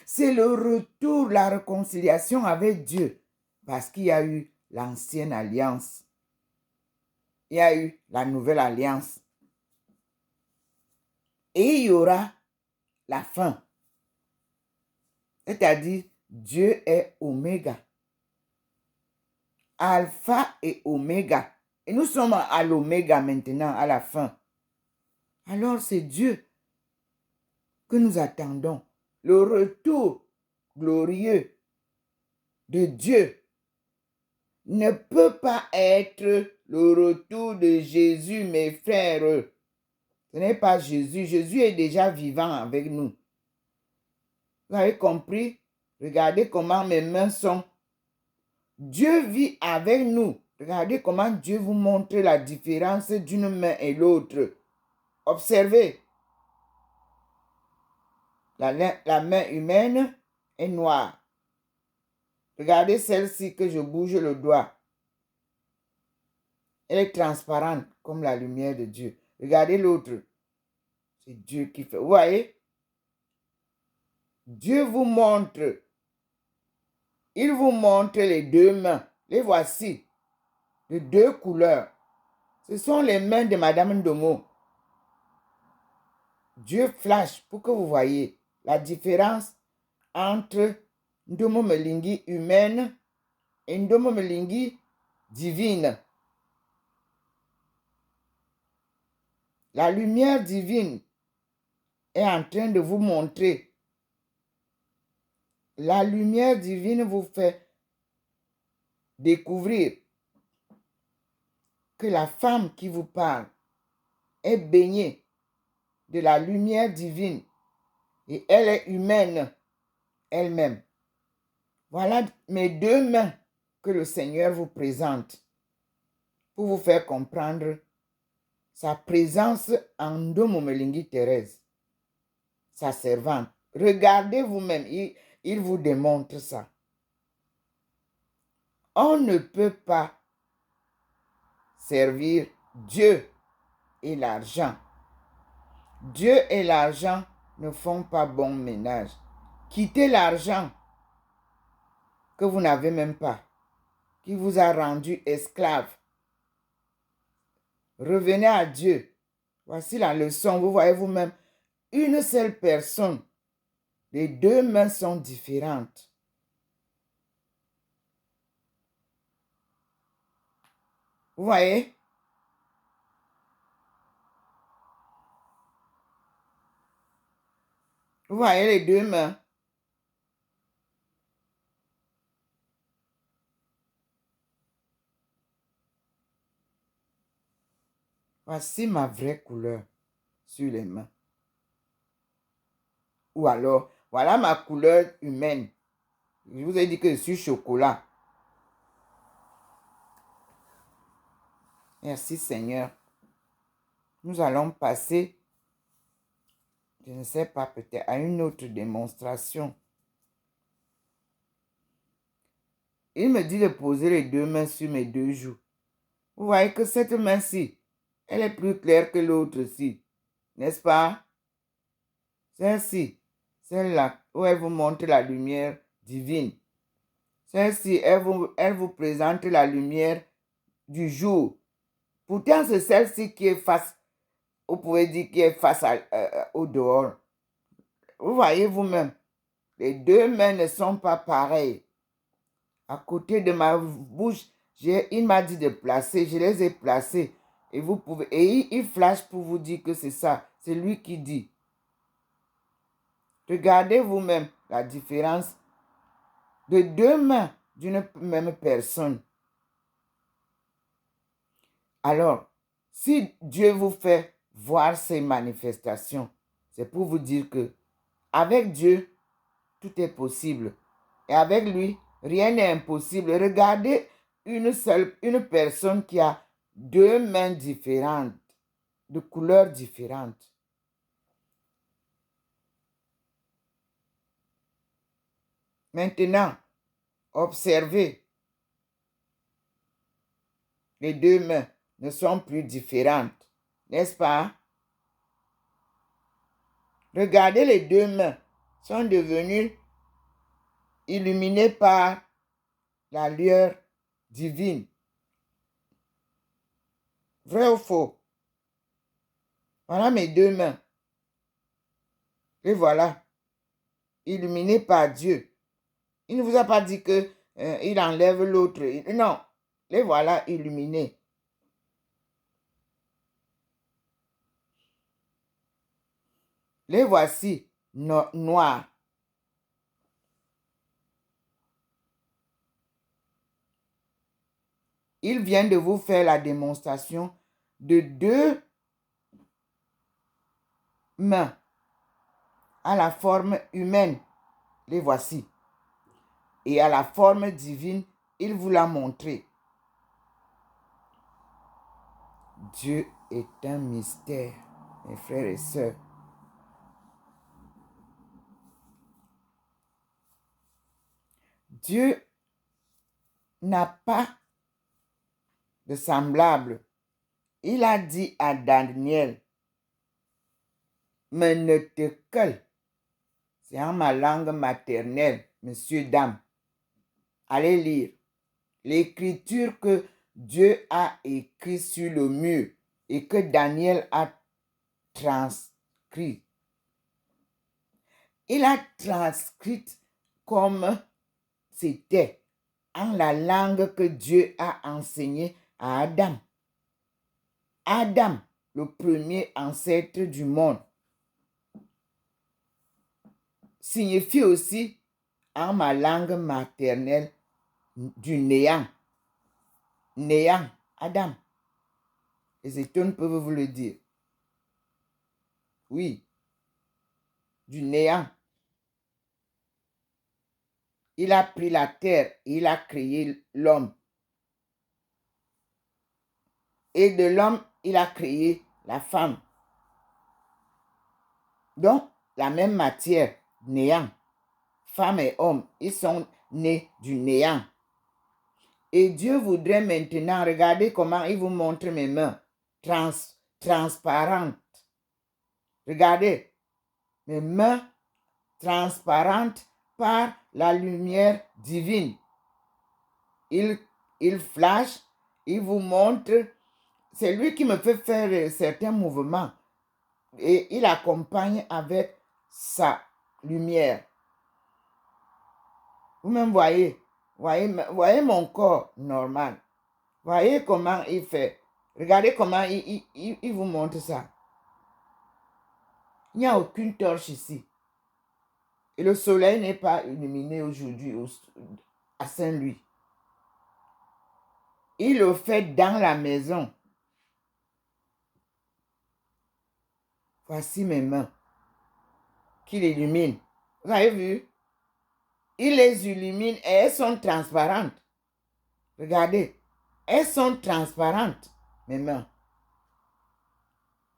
C'est le retour, la réconciliation avec Dieu. Parce qu'il y a eu l'ancienne alliance. Il y a eu la nouvelle alliance. Et il y aura la fin. C'est-à-dire, Dieu est Oméga. Alpha et Oméga. Et nous sommes à l'Oméga maintenant, à la fin. Alors c'est Dieu que nous attendons. Le retour glorieux de Dieu ne peut pas être le retour de Jésus, mes frères. Ce n'est pas Jésus. Jésus est déjà vivant avec nous. Vous avez compris? Regardez comment mes mains sont. Dieu vit avec nous. Regardez comment Dieu vous montre la différence d'une main et l'autre. Observez. La main humaine est noire. Regardez celle-ci que je bouge le doigt. Elle est transparente comme la lumière de Dieu. Regardez l'autre. C'est Dieu qui fait. Vous voyez? Dieu vous montre. Il vous montre les deux mains. Les voici. De deux couleurs. Ce sont les mains de Madame Ndomo. Dieu flash pour que vous voyez la différence entre Ndomo Melingi humaine et Ndomo Melingi divine. La lumière divine est en train de vous montrer. La lumière divine vous fait découvrir que la femme qui vous parle est baignée de la lumière divine et elle est humaine elle-même. Voilà mes deux mains que le Seigneur vous présente pour vous faire comprendre sa présence en Ndomo Melingi Thérèse, sa servante. Regardez vous-même, il vous démontre ça. On ne peut pas servir Dieu et l'argent. Dieu et l'argent ne font pas bon ménage. Quittez l'argent que vous n'avez même pas, qui vous a rendu esclave. Revenez à Dieu. Voici la leçon. Vous voyez vous-même, une seule personne. Les deux mains sont différentes. Vous voyez? Vous voyez les deux mains? Voici ma vraie couleur sur les mains. Ou alors, voilà ma couleur humaine. Je vous ai dit que je suis chocolat. Merci Seigneur. Nous allons passer, je ne sais pas, peut-être à une autre démonstration. Il me dit de poser les deux mains sur mes deux joues. Vous voyez que cette main-ci, elle est plus claire que l'autre-ci, n'est-ce pas? Celle-ci, celle-là, où elle vous montre la lumière divine. Celle-ci, elle vous présente la lumière du jour. Pourtant, c'est celle-ci qui est face, vous pouvez dire qui est face au dehors. Vous voyez vous-même, les deux mains ne sont pas pareilles. À côté de ma bouche, il m'a dit de placer, je les ai placées. Et vous pouvez, et il flash pour vous dire que c'est ça. C'est lui qui dit. Regardez vous-même la différence de deux mains d'une même personne. Alors, si Dieu vous fait voir ces manifestations, c'est pour vous dire que avec Dieu, tout est possible. Et avec lui, rien n'est impossible. Regardez une personne qui a deux mains différentes, de couleurs différentes. Maintenant, observez. Les deux mains ne sont plus différentes, n'est-ce pas? Regardez, les deux mains sont devenues illuminées par la lueur divine. Vrai ou faux? Voilà mes deux mains. Et voilà, illuminées par Dieu. Il ne vous a pas dit que il enlève l'autre. Non, les voilà illuminés. Les voici noirs. Il vient de vous faire la démonstration de deux mains à la forme humaine. Les voici. Et à la forme divine, il vous l'a montré. Dieu est un mystère, mes frères et sœurs. Dieu n'a pas de semblable. Il a dit à Daniel, mais ne te colle. C'est en ma langue maternelle, monsieur, dame. Allez lire l'écriture que Dieu a écrite sur le mur et que Daniel a transcrit. Il a transcrit comme c'était en la langue que Dieu a enseignée à Adam. Adam, le premier ancêtre du monde, signifie aussi en ma langue maternelle du néant. Néant, Adam. Les étoiles peuvent vous le dire. Oui, du néant. Il a pris la terre et il a créé l'homme. Et de l'homme, il a créé la femme. Donc, la même matière, néant. Femme et homme, ils sont nés du néant. Et Dieu voudrait maintenant, regardez comment il vous montre mes mains, transparentes. Regardez, mes mains transparentes par la lumière divine. Il flash, il vous montre. C'est lui qui me fait faire certains mouvements. Et il accompagne avec sa lumière. Vous-même voyez mon corps normal. Voyez comment il fait. Regardez comment il vous montre ça. Il n'y a aucune torche ici. Et le soleil n'est pas illuminé aujourd'hui à Saint-Louis. Il le fait dans la maison. Voici mes mains qu'il illumine. Vous avez vu? Il les illumine et elles sont transparentes. Regardez, elles sont transparentes, mes mains.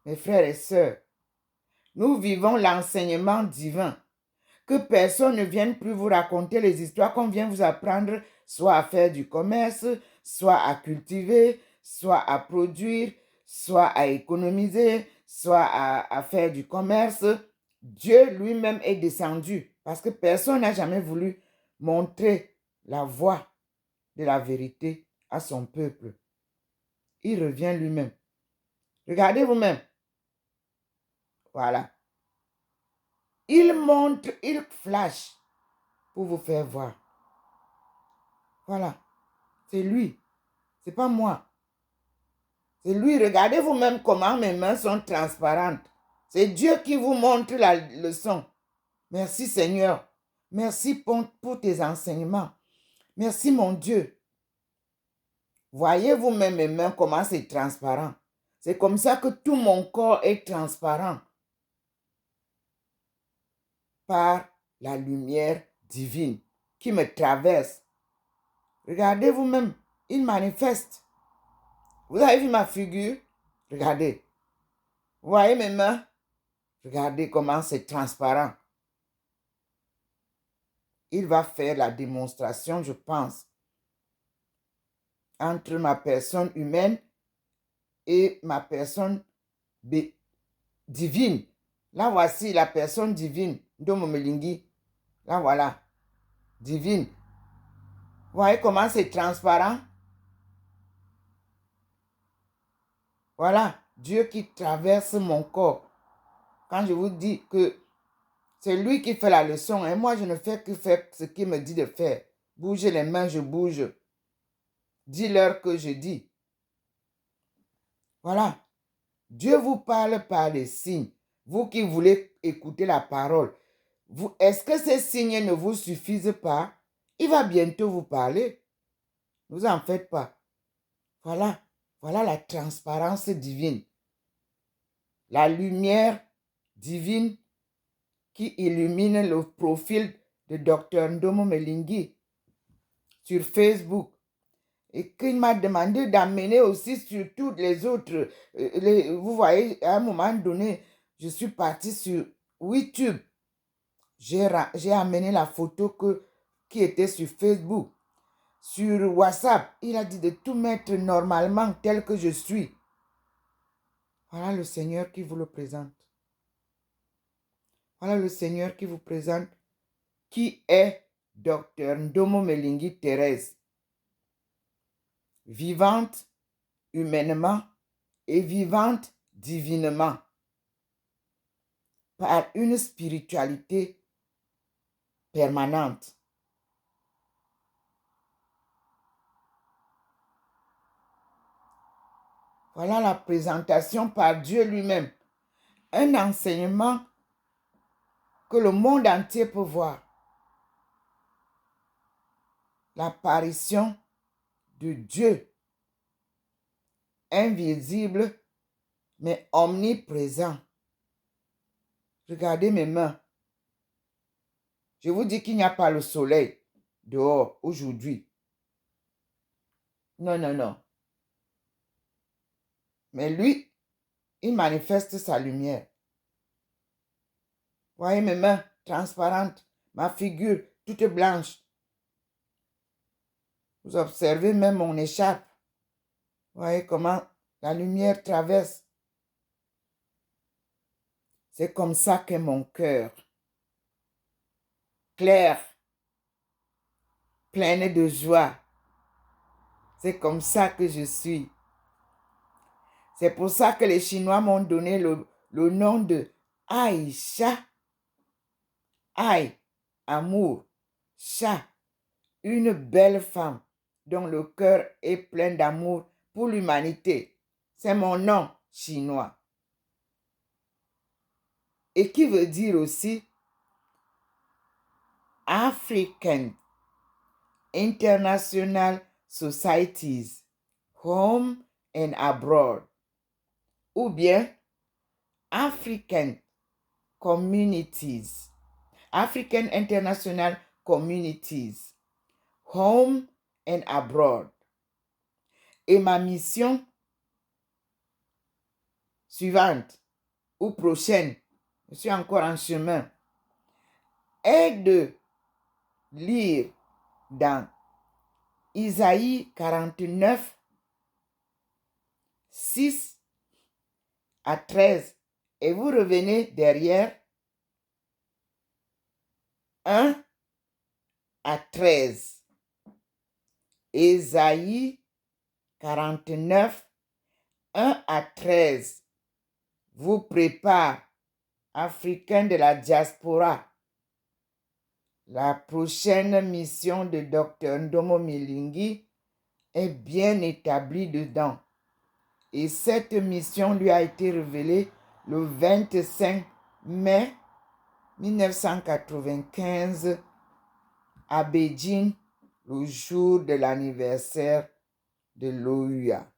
Mes frères et sœurs, nous vivons l'enseignement divin. Que personne ne vienne plus vous raconter les histoires qu'on vient vous apprendre, soit à faire du commerce, soit à cultiver, soit à produire, soit à économiser, soit à faire du commerce. Dieu lui-même est descendu parce que personne n'a jamais voulu montrer la voie de la vérité à son peuple. Il revient lui-même. Regardez vous-même. Voilà. Il montre, il flash pour vous faire voir. Voilà. C'est lui. C'est pas moi. C'est lui. Regardez vous-même comment mes mains sont transparentes. C'est Dieu qui vous montre la leçon. Merci Seigneur. Merci pour tes enseignements. Merci mon Dieu. Voyez vous-même mes mains comment c'est transparent. C'est comme ça que tout mon corps est transparent par la lumière divine qui me traverse. Regardez vous-même, il manifeste. Vous avez vu ma figure? Regardez. Vous voyez mes mains? Regardez comment c'est transparent. Il va faire la démonstration, je pense, entre ma personne humaine et ma personne divine. Là, voici la personne divine Ndomo Melingi. Là, voilà. Divine. Vous voyez comment c'est transparent? Voilà. Dieu qui traverse mon corps. Quand je vous dis que c'est lui qui fait la leçon et moi, je ne fais que faire ce qu'il me dit de faire. Bouger les mains, je bouge. Dis-leur que je dis. Voilà. Dieu vous parle par les signes. Vous qui voulez écouter la parole. Est-ce que ces signes ne vous suffisent pas? Il va bientôt vous parler. Ne vous en faites pas. Voilà. Voilà la transparence divine. La lumière divine qui illumine le profil de Dr Ndomo Melingi sur Facebook et qu'il m'a demandé d'amener aussi sur toutes les autres. Vous voyez, à un moment donné, je suis partie sur YouTube. J'ai amené la photo qui était sur Facebook. Sur WhatsApp, il a dit de tout mettre normalement tel que je suis. Voilà le Seigneur qui vous le présente. Voilà le Seigneur qui vous présente qui est Dr Ndomo Melingi Thérèse. Vivante humainement et vivante divinement par une spiritualité permanente. Voilà la présentation par Dieu lui-même. Un enseignement que le monde entier peut voir. L'apparition de Dieu, invisible mais omniprésent. Regardez mes mains. Je vous dis qu'il n'y a pas le soleil dehors aujourd'hui. Non, non, non. Mais lui, il manifeste sa lumière. Voyez mes mains transparentes, ma figure toute blanche. Vous observez même mon écharpe. Voyez comment la lumière traverse. C'est comme ça qu'est mon cœur. Clair, pleine de joie. C'est comme ça que je suis. C'est pour ça que les Chinois m'ont donné le nom de Aïcha. Aïe, amour. Cha, une belle femme dont le cœur est plein d'amour pour l'humanité. C'est mon nom chinois. Et qui veut dire aussi African International Societies, Home and Abroad. Ou bien African communities, African international communities, home and abroad. Et ma mission suivante ou prochaine, je suis encore en chemin, est de lire dans Isaïe 49, 6 à 13, et vous revenez derrière 1 à 13. Isaïe 49, 1 à 13 vous prépare, Africains de la diaspora. La prochaine mission de Dr. Ndomo Milingi est bien établie dedans. Et cette mission lui a été révélée le 25 mai 1995 à Beijing, le jour de l'anniversaire de l'OUA.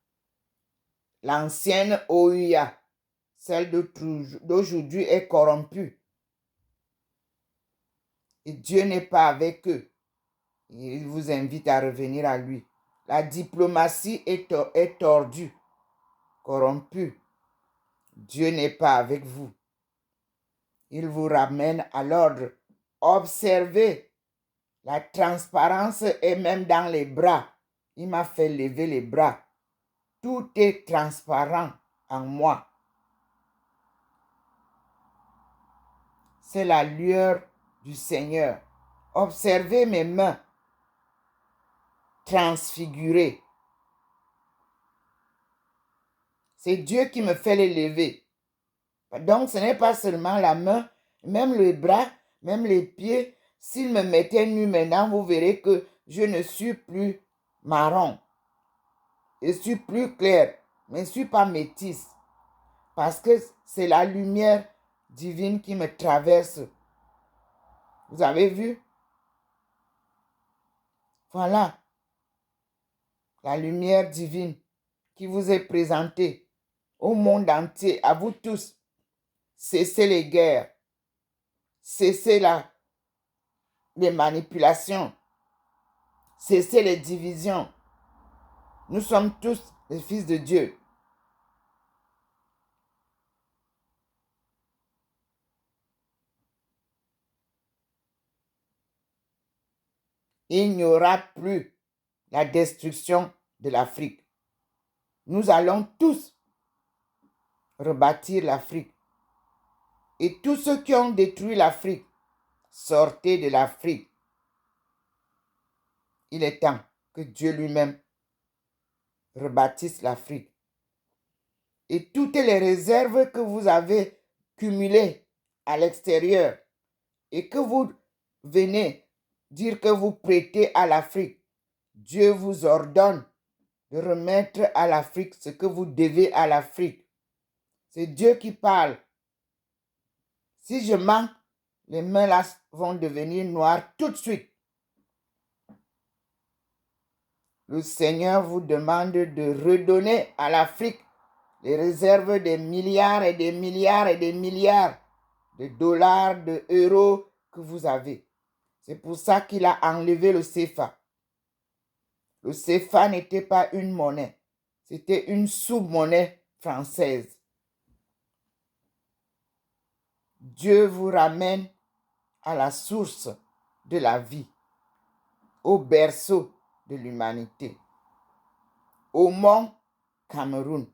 L'ancienne OUA, celle d'aujourd'hui, est corrompue. Et Dieu n'est pas avec eux. Il vous invite à revenir à lui. La diplomatie est tordue, corrompue. Dieu n'est pas avec vous. Il vous ramène à l'ordre. Observez, la transparence est même dans les bras. Il m'a fait lever les bras. Tout est transparent en moi. C'est la lueur du Seigneur. Observez mes mains transfigurées. C'est Dieu qui me fait les lever. Donc, ce n'est pas seulement la main, même les bras, même les pieds. S'il me mettait nu maintenant, vous verrez que je ne suis plus marron. Je suis plus clair, mais je ne suis pas métisse. Parce que c'est la lumière divine qui me traverse. Vous avez vu? Voilà. La lumière divine qui vous est présentée au monde entier, à vous tous. Cessez les guerres. Cessez les manipulations. Cessez les divisions. Nous sommes tous les fils de Dieu. Il n'y aura plus la destruction de l'Afrique. Nous allons tous rebâtir l'Afrique. Et tous ceux qui ont détruit l'Afrique, sortez de l'Afrique. Il est temps que Dieu lui-même rebâtisse l'Afrique. Et toutes les réserves que vous avez cumulées à l'extérieur et que vous venez dire que vous prêtez à l'Afrique, Dieu vous ordonne de remettre à l'Afrique ce que vous devez à l'Afrique. C'est Dieu qui parle. Si je manque, les mains là vont devenir noires tout de suite. Le Seigneur vous demande de redonner à l'Afrique les réserves des milliards et des milliards et des milliards de dollars, de euros que vous avez. C'est pour ça qu'il a enlevé le CFA. Le CFA n'était pas une monnaie, c'était une sous-monnaie française. Dieu vous ramène à la source de la vie, au berceau de l'humanité, au mont Cameroun.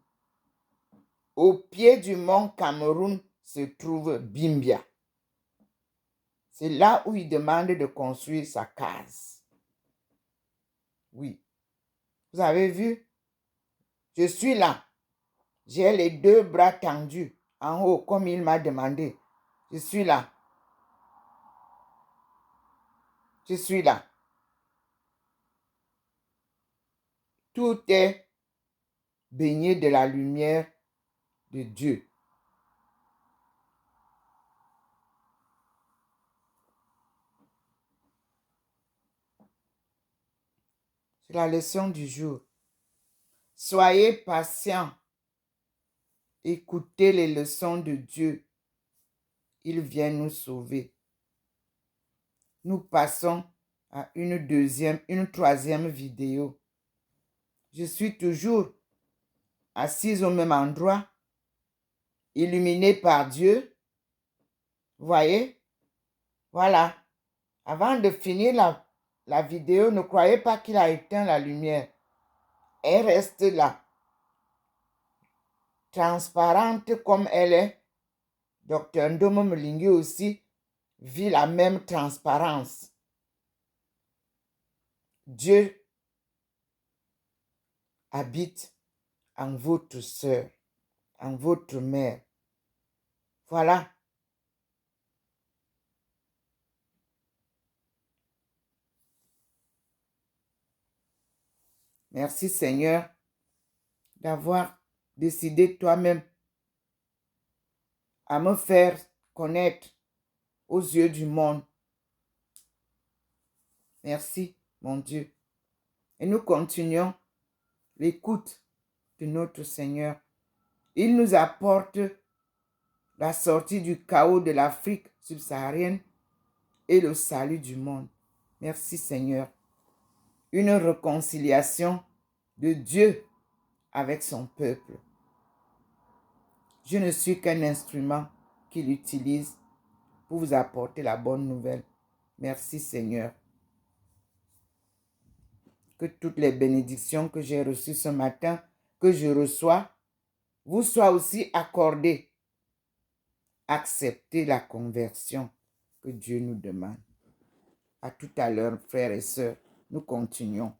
Au pied du mont Cameroun se trouve Bimbia. C'est là où il demande de construire sa case. Oui. Vous avez vu? Je suis là. J'ai les deux bras tendus en haut comme il m'a demandé. Je suis là. Je suis là. Tout est baigné de la lumière de Dieu. C'est la leçon du jour. Soyez patients Écoutez les leçons de Dieu. Il vient nous sauver. Nous passons à une troisième vidéo. Je suis toujours assise au même endroit, illuminée par Dieu. Vous voyez? Voilà. Avant de finir la vidéo, ne croyez pas qu'il a éteint la lumière. Elle reste là. Transparente comme elle est. Dr Ndomo Mlingi aussi vit la même transparence. Dieu habite en votre sœur, en votre mère. Voilà. Merci Seigneur d'avoir décidé toi-même à me faire connaître aux yeux du monde. Merci, mon Dieu. Et nous continuons l'écoute de notre Seigneur. Il nous apporte la sortie du chaos de l'Afrique subsaharienne et le salut du monde. Merci Seigneur. Une réconciliation de Dieu avec son peuple. Je ne suis qu'un instrument qu'il utilise pour vous apporter la bonne nouvelle. Merci Seigneur. Que toutes les bénédictions que j'ai reçues ce matin, que je reçois, vous soient aussi accordées. Acceptez la conversion que Dieu nous demande. À tout à l'heure, frères et sœurs, nous continuons.